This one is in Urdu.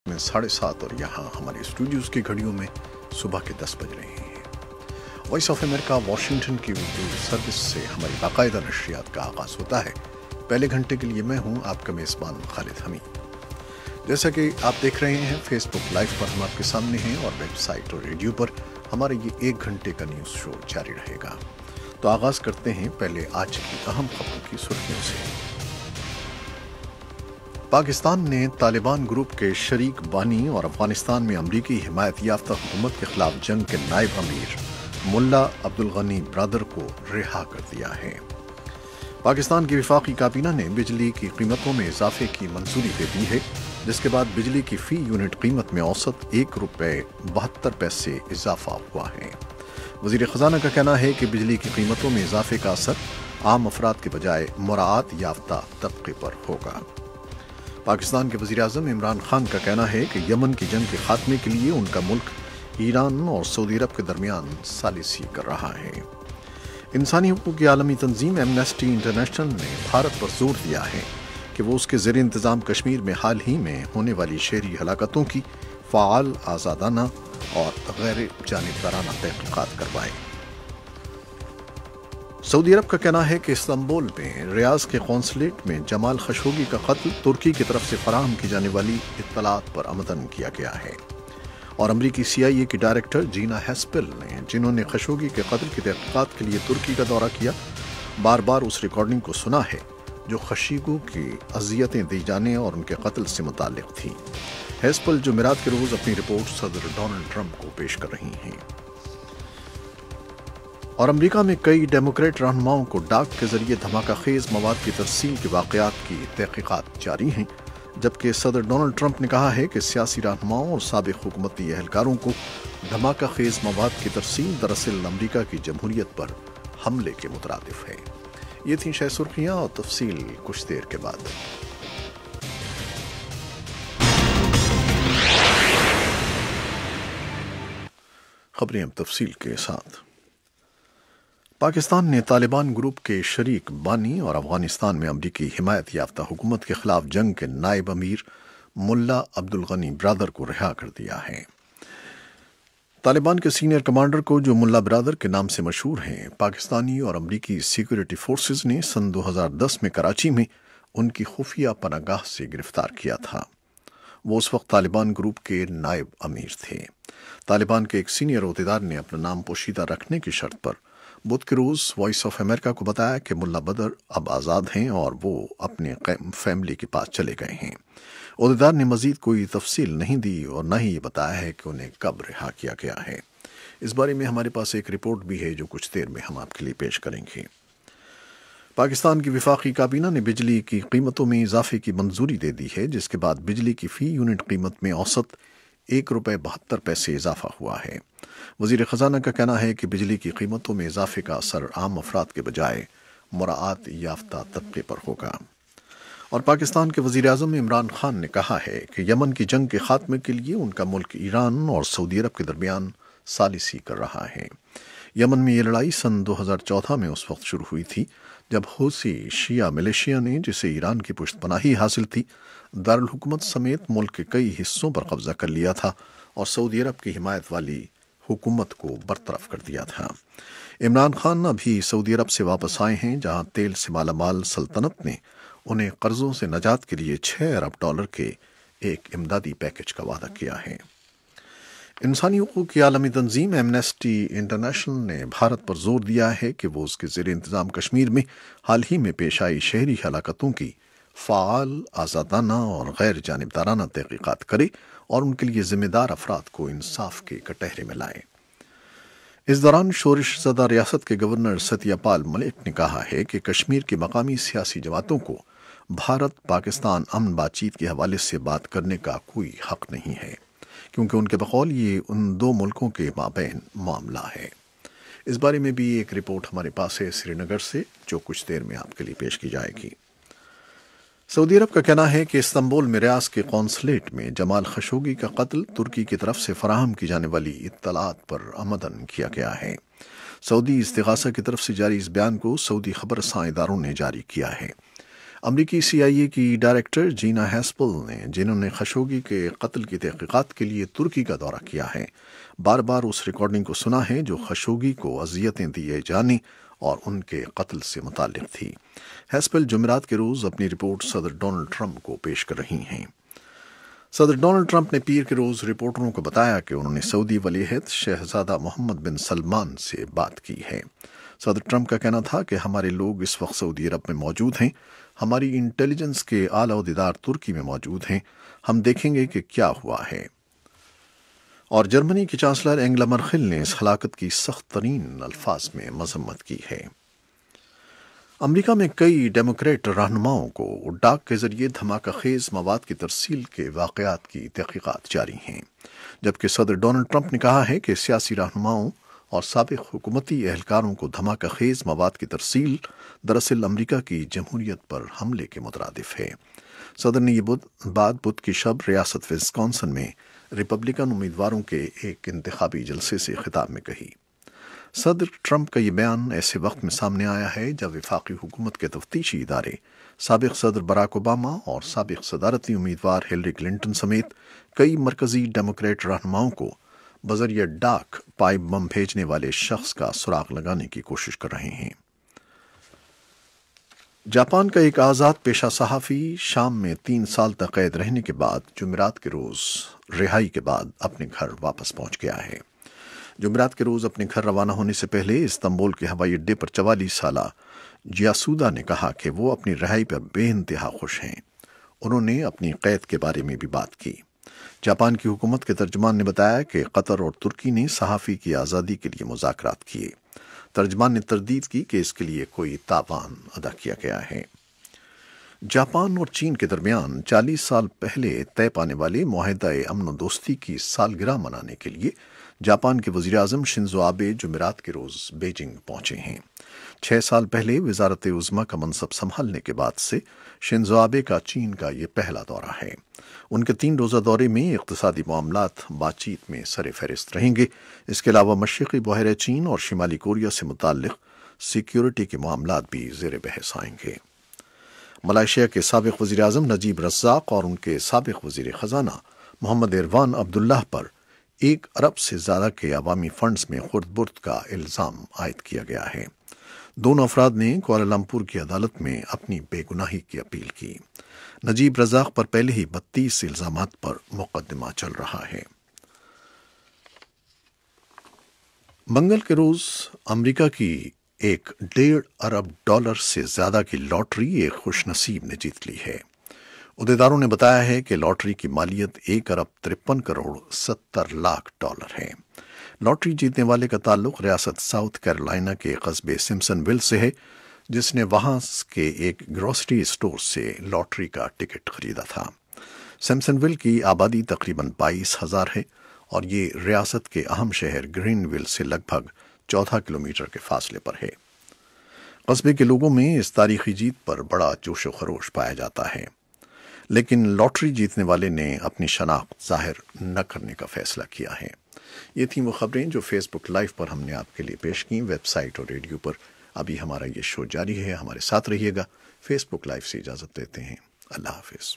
میں 7:30 اور یہاں ہمارے اسٹوڈیوز کی گھڑیوں میں صبح کے 10 بج رہے ہیں۔ وائس آف امریکہ واشنگٹن کی اردو سروس سے ہماری باقاعدہ نشریات کا آغاز ہوتا ہے۔ پہلے گھنٹے کے لیے میں ہوں آپ کا میزبان خالد حمید۔ جیسا کہ آپ دیکھ رہے ہیں فیس بک لائیو پر ہم آپ کے سامنے ہیں اور ویب سائٹ اور ریڈیو پر ہمارا یہ 1 گھنٹے کا نیوز شو جاری رہے گا۔ تو آغاز کرتے ہیں پہلے آج کی اہم خبروں کی سرخیوں سے۔ پاکستان نے طالبان گروپ کے شریک بانی اور افغانستان میں امریکی حمایت یافتہ حکومت کے خلاف جنگ کے نائب امیر ملا عبدالغنی برادر کو رہا کر دیا ہے۔ پاکستان کی وفاقی کابینہ نے بجلی کی قیمتوں میں اضافے کی منظوری دے دی ہے، جس کے بعد بجلی کی فی یونٹ قیمت میں اوسط ₹1.72 اضافہ ہوا ہے۔ وزیر خزانہ کا کہنا ہے کہ بجلی کی قیمتوں میں اضافے کا اثر عام افراد کے بجائے مراعات یافتہ طبقے پر ہوگا۔ پاکستان کے وزیر اعظم عمران خان کا کہنا ہے کہ یمن کی جنگ کے خاتمے کے لیے ان کا ملک ایران اور سعودی عرب کے درمیان ثالثی کر رہا ہے۔ انسانی حقوق کی عالمی تنظیم ایمنسٹی انٹرنیشنل نے بھارت پر زور دیا ہے کہ وہ اس کے زیر انتظام کشمیر میں حال ہی میں ہونے والی شہری ہلاکتوں کی فعال، آزادانہ اور غیر جانبدارانہ تحقیقات کروائے۔ سعودی عرب کا کہنا ہے کہ استنبول میں ریاض کے قونصلیٹ میں جمال خشوگی کا قتل ترکی کی طرف سے فراہم کی جانے والی اطلاعات پر عمدن کیا گیا ہے، اور امریکی CIA کی ڈائریکٹر جینا ہیسپل نے، جنہوں نے خشوگی کے قتل کی تحقیقات کے لیے ترکی کا دورہ کیا، بار بار اس ریکارڈنگ کو سنا ہے جو خشوگی کی اذیتیں دی جانے اور ان کے قتل سے متعلق تھی۔ ہیسپل جمعرات کے روز اپنی رپورٹ صدر ڈونلڈ ٹرمپ کو پیش کر رہی ہیں۔ اور امریکہ میں کئی ڈیموکریٹ رہنماؤں کو ڈاک کے ذریعے دھماکہ خیز مواد کی ترسیل کے واقعات کی تحقیقات جاری ہیں، جبکہ صدر ڈونلڈ ٹرمپ نے کہا ہے کہ سیاسی رہنماؤں اور سابق حکومتی اہلکاروں کو دھماکہ خیز مواد کی ترسیل دراصل امریکہ کی جمہوریت پر حملے کے مترادف ہے۔ یہ تھیں شہ سرخیاں اور تفصیل کچھ دیر کے بعد۔ خبریں اب تفصیل کے ساتھ۔ پاکستان نے طالبان گروپ کے شریک بانی اور افغانستان میں امریکی حمایت یافتہ حکومت کے خلاف جنگ کے نائب امیر ملا عبدالغنی برادر کو رہا کر دیا ہے۔ طالبان کے سینئر کمانڈر کو، جو ملا برادر کے نام سے مشہور ہیں، پاکستانی اور امریکی سیکورٹی فورسز نے سن 2010 میں کراچی میں ان کی خفیہ پناہ گاہ سے گرفتار کیا تھا۔ وہ اس وقت طالبان گروپ کے نائب امیر تھے۔ طالبان کے ایک سینئر عہدیدار نے اپنا نام پوشیدہ رکھنے کی شرط پر بدھ کے روز وائس آف امریکہ کو بتایا کہ ملا بدر اب آزاد ہیں اور وہ اپنے فیملی کے پاس چلے گئے ہیں۔ عہدیدار نے مزید کوئی تفصیل نہیں دی اور نہ ہی یہ بتایا ہے کہ انہیں کب رہا کیا گیا ہے۔ اس بارے میں ہمارے پاس ایک رپورٹ بھی ہے جو کچھ دیر میں ہم آپ کے لیے پیش کریں گے۔ پاکستان کی وفاقی کابینہ نے بجلی کی قیمتوں میں اضافے کی منظوری دے دی ہے، جس کے بعد بجلی کی فی یونٹ قیمت میں اوسط ₹1.72 اضافہ ہوا ہے۔ وزیر خزانہ کا کہنا ہے کہ بجلی کی قیمتوں میں اضافے کا اثر عام افراد کے بجائے مراعات یافتہ طبقے پر ہوگا۔ اور پاکستان کے وزیر اعظم عمران خان نے کہا ہے کہ یمن کی جنگ کے خاتمے کے لیے ان کا ملک ایران اور سعودی عرب کے درمیان ثالثی کر رہا ہے۔ یمن میں یہ لڑائی سن 2014 میں اس وقت شروع ہوئی تھی جب حوثی شیعہ ملیشیا نے، جسے ایران کی پشت پناہی حاصل تھی، دارالحکومت سمیت ملک کے کئی حصوں پر قبضہ کر لیا تھا اور سعودی عرب کی حمایت والی حکومت کو برطرف کر دیا تھا۔ عمران خان ابھی سعودی عرب سے واپس آئے ہیں، جہاں تیل سے مالا مال سلطنت نے انہیں قرضوں سے نجات کے لیے $6 ارب کے ایک امدادی پیکج کا وعدہ کیا ہے۔ انسانی حقوق کی عالمی تنظیم ایمنسٹی انٹرنیشنل نے بھارت پر زور دیا ہے کہ وہ اس کے زیر انتظام کشمیر میں حال ہی میں پیش آئی شہری ہلاکتوں کی فعال، آزادانہ اور غیر جانبدارانہ تحقیقات کرے اور ان کے لیے ذمہ دار افراد کو انصاف کے کٹہرے میں لائے۔ اس دوران شورش زدہ ریاست کے گورنر ستیہ پال ملک نے کہا ہے کہ کشمیر کی مقامی سیاسی جماعتوں کو بھارت پاکستان امن بات چیت کے حوالے سے بات کرنے کا کوئی حق نہیں ہے، کیونکہ ان کے بقول یہ ان دو ملکوں کے مابین معاملہ ہے۔ اس بارے میں بھی ایک رپورٹ ہمارے پاس ہے سری نگر سے، جو کچھ دیر میں آپ کے لیے پیش کی جائے گی۔ سعودی عرب کا کہنا ہے کہ استنبول میں ریاض کے قونصلیٹ میں جمال خشوگی کا قتل ترکی کی طرف سے فراہم کی جانے والی اطلاعات پر عمدن کیا گیا ہے۔ سعودی استغاثہ کی طرف سے جاری اس بیان کو سعودی خبر رساں اداروں نے جاری کیا ہے۔ امریکی CIA کی ڈائریکٹر جینا ہیسپل نے، جنہوں نے خشوگی کے قتل کی تحقیقات کے لیے ترکی کا دورہ کیا ہے، بار بار اس ریکارڈنگ کو سنا ہے جو خشوگی کو اذیتیں دیے جانے اور ان کے قتل سے متعلق تھی۔ ہیسپل جمعرات کے روز اپنی رپورٹ صدر ڈونلڈ ٹرمپ کو پیش کر رہی ہیں۔ صدر ڈونلڈ ٹرمپ نے پیر کے روز رپورٹروں کو بتایا کہ انہوں نے سعودی ولی عہد شہزادہ محمد بن سلمان سے بات کی ہے۔ صدر ٹرمپ کا کہنا تھا کہ ہمارے لوگ اس وقت سعودی عرب میں موجود ہیں، ہماری انٹیلیجنس کے اعلیٰ عہدیدار ترکی میں موجود ہیں، ہم دیکھیں گے کہ کیا ہوا ہے۔ اور جرمنی کی چانسلر اینگلا مرکل نے اس ہلاکت کی سخت ترین الفاظ میں مذمت کی ہے۔ امریکہ میں کئی ڈیموکریٹ رہنماؤں کو ڈاک کے ذریعے دھماکہ خیز مواد کی ترسیل کے واقعات کی تحقیقات جاری ہیں، جبکہ صدر ڈونلڈ ٹرمپ نے کہا ہے کہ سیاسی رہنماؤں اور سابق حکومتی اہلکاروں کو دھماکہ خیز مواد کی ترسیل دراصل امریکہ کی جمہوریت پر حملے کے مترادف ہے۔ صدر نے یہ بات بدھ کی شب ریاست وسکونسن میں ریپبلکن امیدواروں کے ایک انتخابی جلسے سے خطاب میں کہی۔ صدر ٹرمپ کا یہ بیان ایسے وقت میں سامنے آیا ہے جب وفاقی حکومت کے تفتیشی ادارے سابق صدر براک اوباما اور سابق صدارتی امیدوار ہلری کلنٹن سمیت کئی مرکزی ڈیموکریٹ رہنماؤں کو بذریعہ ڈاک پائپ بم بھیجنے والے شخص کا سراغ لگانے کی کوشش کر رہے ہیں۔ جاپان کا ایک آزاد پیشہ صحافی شام میں 3 سال تک قید رہنے کے بعد جمعرات کے روز رہائی کے بعد اپنے گھر واپس پہنچ گیا ہے۔ جمعرات کے روز اپنے گھر روانہ ہونے سے پہلے استنبول کے ہوائی اڈے پر 44 سالہ جیاسودا نے کہا کہ وہ اپنی رہائی پر بے انتہا خوش ہیں۔ انہوں نے اپنی قید کے بارے میں بھی بات کی۔ جاپان کی حکومت کے ترجمان نے بتایا کہ قطر اور ترکی نے صحافی کی آزادی کے لیے مذاکرات کیے۔ ترجمان نے تردید کی کہ اس کے لیے کوئی تاوان ادا کیا گیا ہے۔ جاپان اور چین کے درمیان 40 سال پہلے طے پانے والے معاہدہ امن و دوستی کی سالگرہ منانے کے لیے جاپان کے وزیر اعظم شنزو آبے جمعرات کے روز بیجنگ پہنچے ہیں۔ 6 سال پہلے وزارت عظمیٰ کا منصب سنبھالنے کے بعد سے شنزو آبے کا چین کا یہ پہلا دورہ ہے۔ ان کے 3 روزہ دورے میں اقتصادی معاملات بات چیت میں سر فہرست رہیں گے۔ اس کے علاوہ مشرقی بحیرہ چین اور شمالی کوریا سے متعلق سیکیورٹی کے معاملات بھی زیر بحث آئیں گے۔ ملائیشیا کے سابق وزیر اعظم نجیب رزاق اور ان کے سابق وزیر خزانہ محمد ایروان عبداللہ پر 1 ارب سے زیادہ کے عوامی فنڈز میں خرد برد کا الزام عائد کیا گیا ہے۔ دونوں افراد نے کوالالمپور کی عدالت میں اپنی بے گناہی کی اپیل کی۔ نجیب رزاق پر پہلے ہی 32 الزامات پر مقدمہ چل رہا ہے۔ منگل کے روز امریکہ کی ایک $1.5 ارب سے زیادہ کی لاٹری ایک خوش نصیب نے جیت لی ہے۔ عہدیداروں نے بتایا ہے کہ لاٹری کی مالیت $1.53 ہے۔ لاٹری جیتنے والے کا تعلق ریاست ساؤتھ کیرولائنا کے قصبے سمپسن ویل سے ہے، جس نے وہاں کے ایک گروسری اسٹور سے لاٹری کا ٹکٹ خریدا تھا۔ سمپسن ویل کی آبادی تقریباً 22,000 ہے اور یہ ریاست کے اہم شہر گرین ویل سے لگ بھگ 14 کلومیٹر کے فاصلے پر ہے۔ قصبے کے لوگوں میں اس تاریخی جیت پر بڑا جوش و خروش پایا جاتا ہے، لیکن لاٹری جیتنے والے نے اپنی شناخت ظاہر نہ کرنے کا فیصلہ کیا ہے۔ یہ تھیں وہ خبریں جو فیس بک لائیو پر ہم نے آپ کے لیے پیش کیں۔ ویب سائٹ اور ریڈیو پر ابھی ہمارا یہ شو جاری ہے، ہمارے ساتھ رہیے گا۔ فیس بک لائیو سے اجازت دیتے ہیں، اللہ حافظ۔